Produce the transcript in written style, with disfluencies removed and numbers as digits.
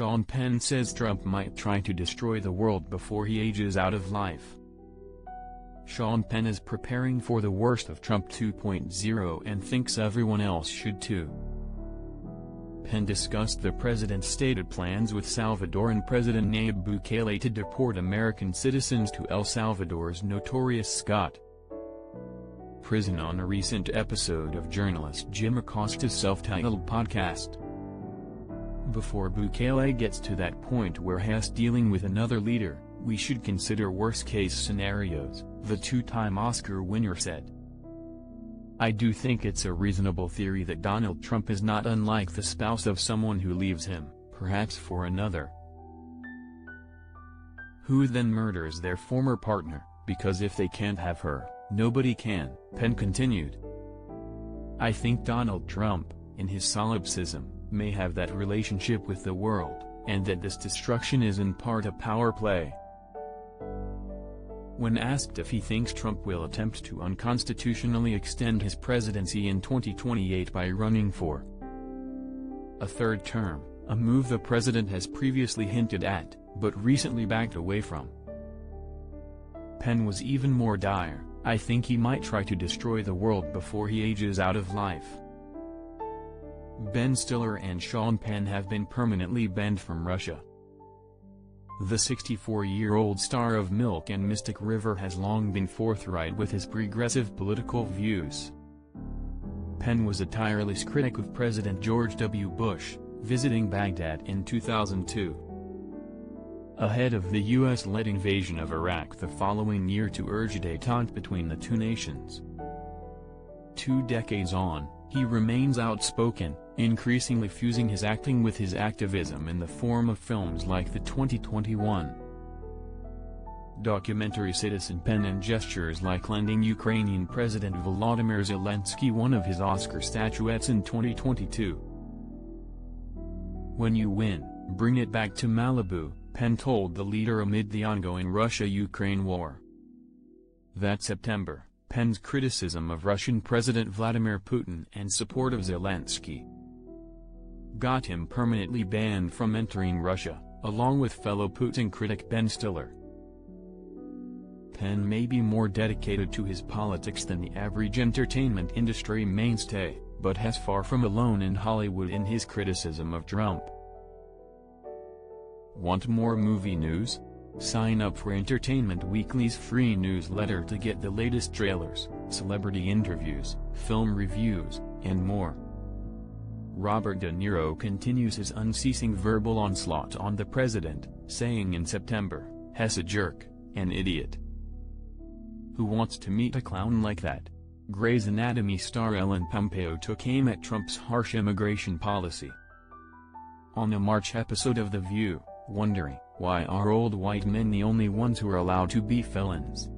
Sean Penn says Trump might try to destroy the world before he ages out of life. Sean Penn is preparing for the worst of Trump 2.0 and thinks everyone else should too. Penn discussed the president's stated plans with Salvadoran President Nayib Bukele to deport American citizens to El Salvador's notorious Scott prison on a recent episode of journalist Jim Acosta's self-titled podcast. Before Bukele gets to that point where he's dealing with another leader, we should consider worst-case scenarios, the two-time Oscar winner said. I do think it's a reasonable theory that Donald Trump is not unlike the spouse of someone who leaves him, perhaps for another, who then murders their former partner, because if they can't have her, nobody can, Penn continued. I think Donald Trump, in his solipsism, may have that relationship with the world, and that this destruction is in part a power play. When asked if he thinks Trump will attempt to unconstitutionally extend his presidency in 2028 by running for a third term, a move the president has previously hinted at, but recently backed away from, Penn was even more dire. I think he might try to destroy the world before he ages out of life. Ben Stiller and Sean Penn have been permanently banned from Russia. The 64-year-old star of Milk and Mystic River has long been forthright with his progressive political views. Penn was a tireless critic of President George W. Bush, visiting Baghdad in 2002. Ahead of the U.S.-led invasion of Iraq the following year to urge a détente between the two nations. 2 decades on, he remains outspoken, increasingly fusing his acting with his activism in the form of films like the 2021 documentary Citizen Penn and gestures like lending Ukrainian President Volodymyr Zelensky one of his Oscar statuettes in 2022. When you win, bring it back to Malibu, Penn told the leader amid the ongoing Russia-Ukraine war. That September, Penn's criticism of Russian President Vladimir Putin and support of Zelensky got him permanently banned from entering Russia, along with fellow Putin critic Ben Stiller. Penn may be more dedicated to his politics than the average entertainment industry mainstay, but has far from alone in Hollywood in his criticism of Trump. Want more movie news? Sign up for Entertainment Weekly's free newsletter to get the latest trailers, celebrity interviews, film reviews, and more. Robert De Niro continues his unceasing verbal onslaught on the president, saying in September, "He's a jerk, an idiot. Who wants to meet a clown like that?" Grey's Anatomy star Ellen Pompeo took aim at Trump's harsh immigration policy on a March episode of The View, wondering, why are old white men the only ones who are allowed to be felons?